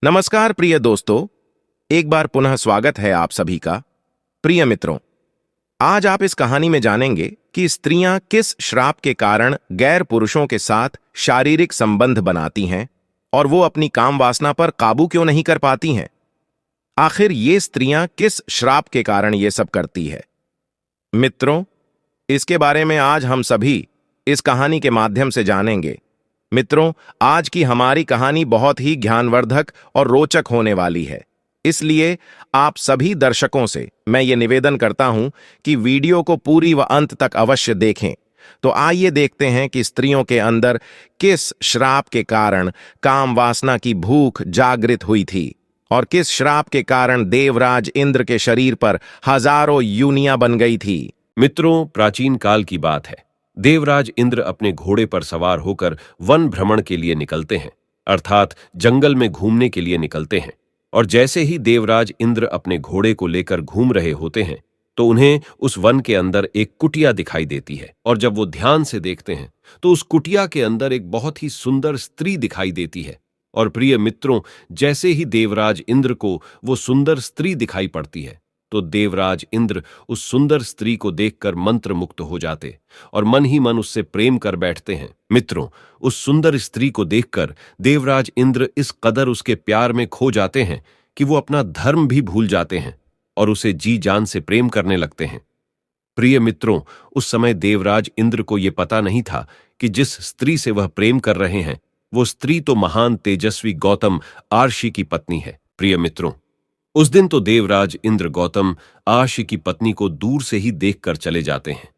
नमस्कार प्रिय दोस्तों, एक बार पुनः स्वागत है आप सभी का। प्रिय मित्रों, आज आप इस कहानी में जानेंगे कि स्त्रियां किस श्राप के कारण गैर पुरुषों के साथ शारीरिक संबंध बनाती हैं और वो अपनी काम वासना पर काबू क्यों नहीं कर पाती हैं। आखिर ये स्त्रियां किस श्राप के कारण ये सब करती है। मित्रों, इसके बारे में आज हम सभी इस कहानी के माध्यम से जानेंगे। मित्रों, आज की हमारी कहानी बहुत ही ज्ञानवर्धक और रोचक होने वाली है, इसलिए आप सभी दर्शकों से मैं ये निवेदन करता हूं कि वीडियो को पूरी व अंत तक अवश्य देखें। तो आइए देखते हैं कि स्त्रियों के अंदर किस श्राप के कारण काम वासना की भूख जागृत हुई थी और किस श्राप के कारण देवराज इंद्र के शरीर पर हजारों यूनियां बन गई थी। मित्रों, प्राचीन काल की बात है। देवराज इंद्र अपने घोड़े पर सवार होकर वन भ्रमण के लिए निकलते हैं, अर्थात जंगल में घूमने के लिए निकलते हैं। और जैसे ही देवराज इंद्र अपने घोड़े को लेकर घूम रहे होते हैं तो उन्हें उस वन के अंदर एक कुटिया दिखाई देती है। और जब वो ध्यान से देखते हैं तो उस कुटिया के अंदर एक बहुत ही सुंदर स्त्री दिखाई देती है। और प्रिय मित्रों, जैसे ही देवराज इंद्र को वो सुंदर स्त्री दिखाई पड़ती है तो देवराज इंद्र उस सुंदर स्त्री को देखकर मंत्र मुक्त हो जाते और मन ही मन उससे प्रेम कर बैठते हैं। मित्रों, उस सुंदर स्त्री को देखकर देवराज इंद्र इस कदर उसके प्यार में खो जाते हैं कि वो अपना धर्म भी भूल जाते हैं और उसे जी जान से प्रेम करने लगते हैं। प्रिय मित्रों, उस समय देवराज इंद्र को यह पता नहीं था कि जिस स्त्री से वह प्रेम कर रहे हैं वो स्त्री तो महान तेजस्वी गौतम आर्षि की पत्नी है। प्रिय मित्रों, उस दिन तो देवराज इंद्र गौतम आर्षि की पत्नी को दूर से ही देखकर चले जाते हैं,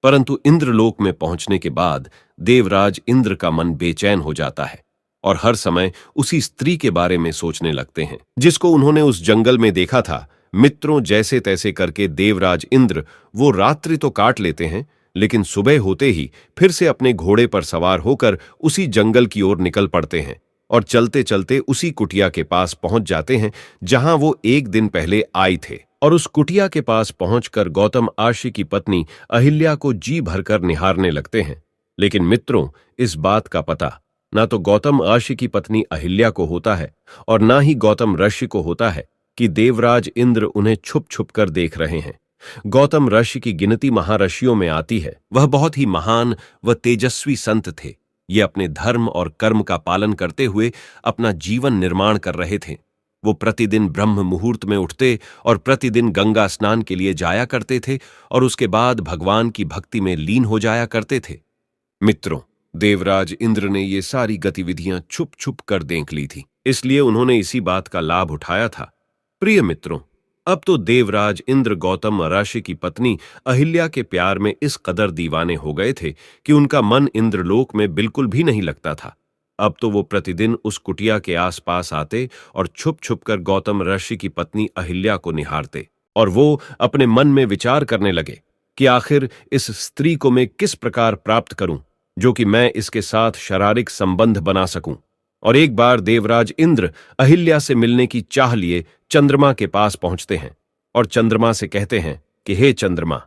परंतु इंद्रलोक में पहुंचने के बाद देवराज इंद्र का मन बेचैन हो जाता है और हर समय उसी स्त्री के बारे में सोचने लगते हैं जिसको उन्होंने उस जंगल में देखा था। मित्रों, जैसे तैसे करके देवराज इंद्र वो रात्रि तो काट लेते हैं, लेकिन सुबह होते ही फिर से अपने घोड़े पर सवार होकर उसी जंगल की ओर निकल पड़ते हैं और चलते चलते उसी कुटिया के पास पहुंच जाते हैं जहां वो एक दिन पहले आए थे। और उस कुटिया के पास पहुंचकर गौतम आर्षि की पत्नी अहिल्या को जी भरकर निहारने लगते हैं। लेकिन मित्रों, इस बात का पता ना तो गौतम आर्षि की पत्नी अहिल्या को होता है और ना ही गौतम ऋषि को होता है कि देवराज इंद्र उन्हें छुप छुप कर देख रहे हैं। गौतम ऋषि की गिनती महारषियों में आती है। वह बहुत ही महान व तेजस्वी संत थे। ये अपने धर्म और कर्म का पालन करते हुए अपना जीवन निर्माण कर रहे थे। वो प्रतिदिन ब्रह्म मुहूर्त में उठते और प्रतिदिन गंगा स्नान के लिए जाया करते थे और उसके बाद भगवान की भक्ति में लीन हो जाया करते थे। मित्रों, देवराज इंद्र ने ये सारी गतिविधियां छुप छुप कर देख ली थी, इसलिए उन्होंने इसी बात का लाभ उठाया था। प्रिय मित्रों, अब तो देवराज इंद्र गौतम ऋषि की पत्नी अहिल्या के प्यार में इस कदर दीवाने हो गए थे कि उनका मन इंद्रलोक में बिल्कुल भी नहीं लगता था। अब तो वो प्रतिदिन उस कुटिया के आसपास आते और छुप छुप कर गौतम ऋषि की पत्नी अहिल्या को निहारते और वो अपने मन में विचार करने लगे कि आखिर इस स्त्री को मैं किस प्रकार प्राप्त करूं जो कि मैं इसके साथ शारीरिक संबंध बना सकूं। और एक बार देवराज इंद्र अहिल्या से मिलने की चाह लिए चंद्रमा के पास पहुंचते हैं और चंद्रमा से कहते हैं कि हे चंद्रमा,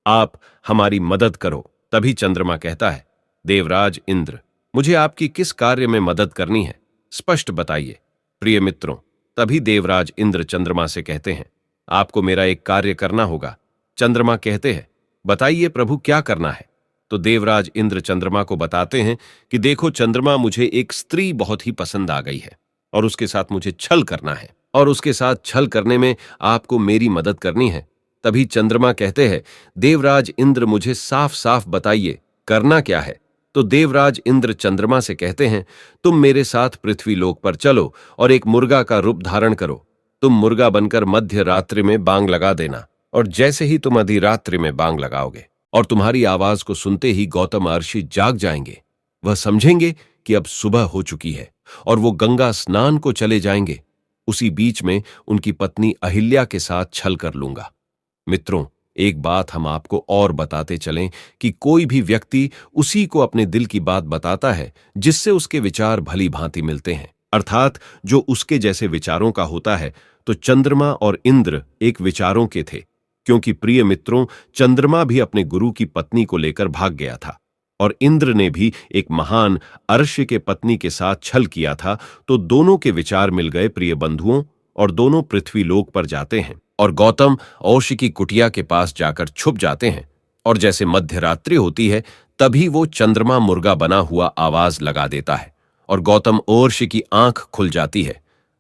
आप हमारी मदद करो। तभी चंद्रमा कहता है, देवराज इंद्र, मुझे आपकी किस कार्य में मदद करनी है, स्पष्ट बताइए। प्रिय मित्रों, तभी देवराज इंद्र चंद्रमा से कहते हैं, आपको मेरा एक कार्य करना होगा। चंद्रमा कहते हैं, बताइए प्रभु, क्या करना है। तो देवराज इंद्र चंद्रमा को बताते हैं कि देखो चंद्रमा, मुझे एक स्त्री बहुत ही पसंद आ गई है और उसके साथ मुझे छल करना है और उसके साथ छल करने में आपको मेरी मदद करनी है। तभी चंद्रमा कहते हैं, देवराज इंद्र, मुझे साफ साफ बताइए करना क्या है। तो देवराज इंद्र चंद्रमा से कहते हैं, तुम मेरे साथ पृथ्वी लोक पर चलो और एक मुर्गा का रूप धारण करो। तुम मुर्गा बनकर मध्य रात्रि में बांग लगा देना और जैसे ही तुम अधिरात्रि में बांग लगाओगे और तुम्हारी आवाज को सुनते ही गौतम आर्षि जाग जाएंगे। वह समझेंगे कि अब सुबह हो चुकी है और वो गंगा स्नान को चले जाएंगे। उसी बीच में उनकी पत्नी अहिल्या के साथ छल कर लूंगा। मित्रों, एक बात हम आपको और बताते चलें कि कोई भी व्यक्ति उसी को अपने दिल की बात बताता है जिससे उसके विचार भली भांति मिलते हैं, अर्थात जो उसके जैसे विचारों का होता है। तो चंद्रमा और इंद्र एक विचारों के थे, क्योंकि प्रिय मित्रों, चंद्रमा भी अपने गुरु की पत्नी को लेकर भाग गया था और इंद्र ने भी एक महान अर्ष्य के पत्नी के साथ छल किया था, तो दोनों के विचार मिल गए प्रिय बंधुओं, और दोनों पृथ्वी लोक पर जाते हैं और गौतम और्षि की कुटिया के पास जाकर छुप जाते हैं। और जैसे मध्यरात्रि होती है तभी वो चंद्रमा मुर्गा बना हुआ आवाज लगा देता है और गौतम और्षि की आंख खुल जाती है।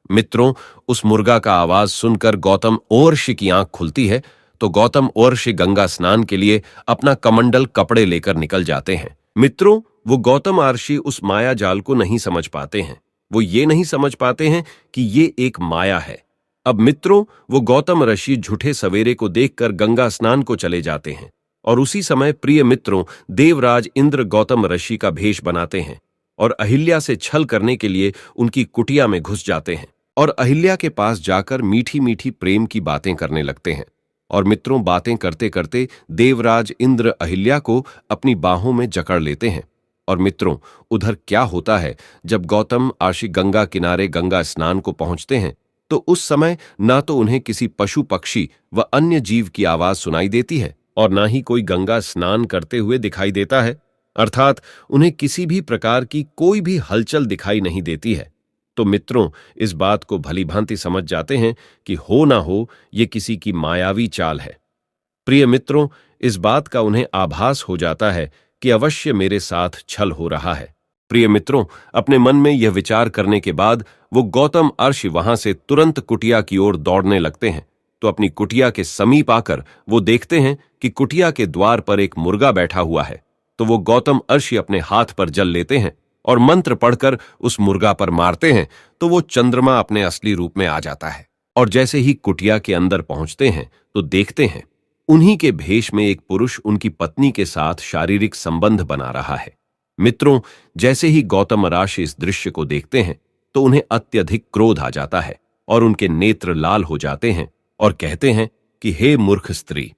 मित्रों, उस मुर्गा का आवाज सुनकर गौतम और्षि की आंख खुलती है तो गौतम और्षि गंगा स्नान के लिए अपना कमंडल कपड़े लेकर निकल जाते हैं। मित्रों, वो गौतम आर्षि उस माया जाल को नहीं समझ पाते हैं। वो ये नहीं समझ पाते हैं कि ये एक माया है। अब मित्रों, वो गौतम ऋषि झूठे सवेरे को देखकर गंगा स्नान को चले जाते हैं और उसी समय प्रिय मित्रों देवराज इंद्र गौतम ऋषि का भेष बनाते हैं और अहिल्या से छल करने के लिए उनकी कुटिया में घुस जाते हैं और अहिल्या के पास जाकर मीठी मीठी प्रेम की बातें करने लगते हैं। और मित्रों, बातें करते करते देवराज इंद्र अहिल्या को अपनी बाहों में जकड़ लेते हैं। और मित्रों, उधर क्या होता है, जब गौतम आर्षि गंगा किनारे गंगा स्नान को पहुंचते हैं तो उस समय ना तो उन्हें किसी पशु पक्षी व अन्य जीव की आवाज सुनाई देती है और ना ही कोई गंगा स्नान करते हुए दिखाई देता है, अर्थात उन्हें किसी भी प्रकार की कोई भी हलचल दिखाई नहीं देती है। तो मित्रों, इस बात को भली भांति समझ जाते हैं कि हो ना हो ये किसी की मायावी चाल है। प्रिय मित्रों, इस बात का उन्हें आभास हो जाता है कि अवश्य मेरे साथ छल हो रहा है। प्रिय मित्रों, अपने मन में यह विचार करने के बाद वो गौतम अर्षि वहां से तुरंत कुटिया की ओर दौड़ने लगते हैं। तो अपनी कुटिया के समीप आकर वो देखते हैं कि कुटिया के द्वार पर एक मुर्गा बैठा हुआ है। तो वो गौतम अर्षि अपने हाथ पर जल लेते हैं और मंत्र पढ़कर उस मुर्गा पर मारते हैं तो वो चंद्रमा अपने असली रूप में आ जाता है। और जैसे ही कुटिया के अंदर पहुंचते हैं तो देखते हैं उन्हीं के भेष में एक पुरुष उनकी पत्नी के साथ शारीरिक संबंध बना रहा है। मित्रों, जैसे ही गौतम ऋषि इस दृश्य को देखते हैं तो उन्हें अत्यधिक क्रोध आ जाता है और उनके नेत्र लाल हो जाते हैं और कहते हैं कि हे मूर्ख स्त्री,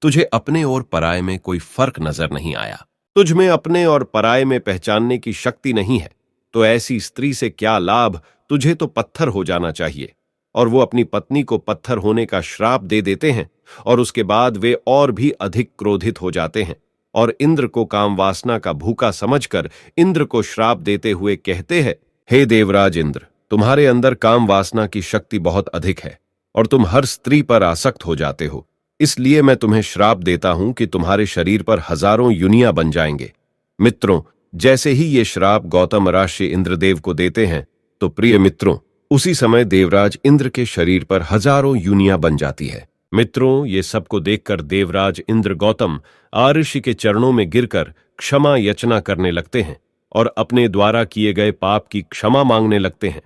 तुझे अपने और पराये में कोई फर्क नजर नहीं आया। तुझ में अपने और पराये में पहचानने की शक्ति नहीं है, तो ऐसी स्त्री से क्या लाभ, तुझे तो पत्थर हो जाना चाहिए। और वो अपनी पत्नी को पत्थर होने का श्राप दे देते हैं और उसके बाद वे और भी अधिक क्रोधित हो जाते हैं और इंद्र को काम वासना का भूखा समझकर इंद्र को श्राप देते हुए कहते हैं, हे देवराज इंद्र, तुम्हारे अंदर काम वासना की शक्ति बहुत अधिक है और तुम हर स्त्री पर आसक्त हो जाते हो। इसलिए मैं तुम्हें श्राप देता हूं कि तुम्हारे शरीर पर हजारों युनियां बन जाएंगे। मित्रों, जैसे ही ये श्राप गौतम ऋषि इंद्रदेव को देते हैं तो प्रिय मित्रों उसी समय देवराज इंद्र के शरीर पर हजारों युनियां बन जाती है। मित्रों, ये सबको देखकर देवराज इंद्र गौतम आर्षि के चरणों में गिरकर क्षमा याचना करने लगते हैं और अपने द्वारा किए गए पाप की क्षमा मांगने लगते हैं।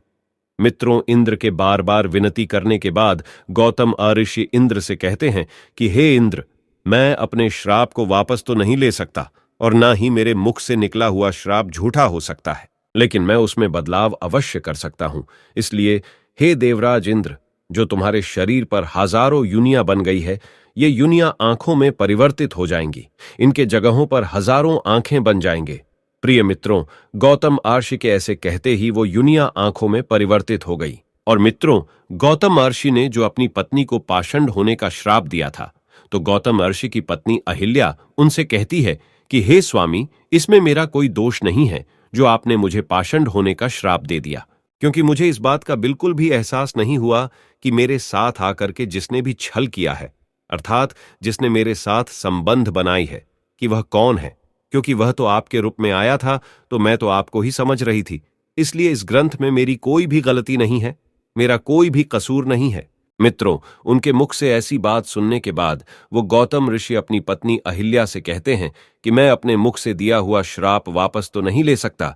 मित्रों, इंद्र के बार बार विनती करने के बाद गौतम आर्षि इंद्र से कहते हैं कि हे इंद्र, मैं अपने श्राप को वापस तो नहीं ले सकता और ना ही मेरे मुख से निकला हुआ श्राप झूठा हो सकता है, लेकिन मैं उसमें बदलाव अवश्य कर सकता हूं। इसलिए हे देवराज इंद्र, जो तुम्हारे शरीर पर हजारों युनियां बन गई है, ये युनियां आंखों में परिवर्तित हो जाएंगी। इनके जगहों पर हजारों आंखें बन जाएंगे। प्रिय मित्रों, गौतम आर्षि के ऐसे कहते ही वो युनियां आंखों में परिवर्तित हो गई। और मित्रों, गौतम आर्षि ने जो अपनी पत्नी को पाषंड होने का श्राप दिया था, तो गौतम आर्षि की पत्नी अहिल्या उनसे कहती है कि हे स्वामी, इसमें मेरा कोई दोष नहीं है जो आपने मुझे पाषंड होने का श्राप दे दिया, क्योंकि मुझे इस बात का बिल्कुल भी एहसास नहीं हुआ कि मेरे साथ आकर के जिसने भी छल किया है, अर्थात जिसने मेरे साथ संबंध बनाई है, कि वह कौन है, क्योंकि वह तो आपके रूप में आया था तो मैं तो आपको ही समझ रही थी। इसलिए इस ग्रंथ में मेरी कोई भी गलती नहीं है, मेरा कोई भी कसूर नहीं है। मित्रों, उनके मुख से ऐसी बात सुनने के बाद वो गौतम ऋषि अपनी पत्नी अहिल्या से कहते हैं कि मैं अपने मुख से दिया हुआ श्राप वापस तो नहीं ले सकता,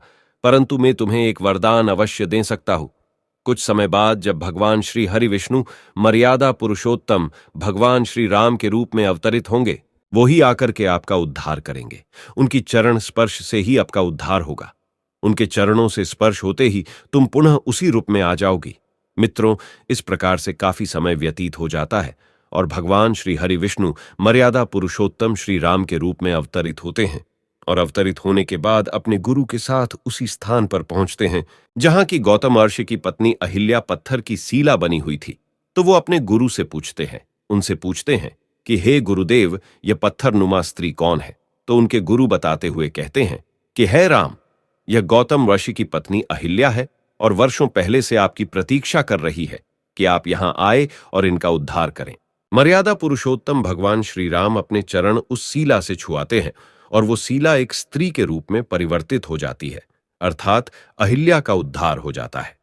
परंतु मैं तुम्हें एक वरदान अवश्य दे सकता हूं। कुछ समय बाद जब भगवान श्री हरि विष्णु मर्यादा पुरुषोत्तम भगवान श्री राम के रूप में अवतरित होंगे, वो ही आकर के आपका उद्धार करेंगे। उनकी चरण स्पर्श से ही आपका उद्धार होगा। उनके चरणों से स्पर्श होते ही तुम पुनः उसी रूप में आ जाओगी। मित्रों, इस प्रकार से काफी समय व्यतीत हो जाता है और भगवान श्री हरि विष्णु मर्यादा पुरुषोत्तम श्री राम के रूप में अवतरित होते हैं और अवतरित होने के बाद अपने गुरु के साथ उसी स्थान पर पहुंचते हैं जहां की गौतम ऋषि की पत्नी अहिल्या पत्थर की सीला बनी हुई थी। तो वो अपने गुरु से पूछते हैं कि हे गुरुदेव, यह पत्थर नुमा स्त्री कौन है? तो उनके गुरु बताते हुए कहते हैं कि हे राम, यह गौतम ऋषि की पत्नी अहिल्या है और वर्षों पहले से आपकी प्रतीक्षा कर रही है कि आप यहां आए और इनका उद्धार करें। मर्यादा पुरुषोत्तम भगवान श्री राम अपने चरण उस सीला से छुआते हैं और वो सीला एक स्त्री के रूप में परिवर्तित हो जाती है, अर्थात अहिल्या का उद्धार हो जाता है।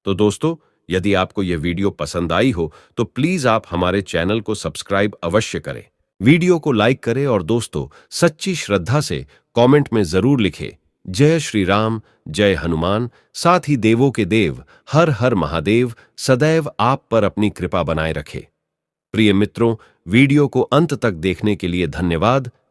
तो दोस्तों, यदि आपको यह वीडियो पसंद आई हो तो प्लीज आप हमारे चैनल को सब्सक्राइब अवश्य करें, वीडियो को लाइक करें और दोस्तों सच्ची श्रद्धा से कमेंट में जरूर लिखें जय श्री राम, जय हनुमान। साथ ही देवों के देव हर हर महादेव सदैव आप पर अपनी कृपा बनाए रखे। प्रिय मित्रों, वीडियो को अंत तक देखने के लिए धन्यवाद।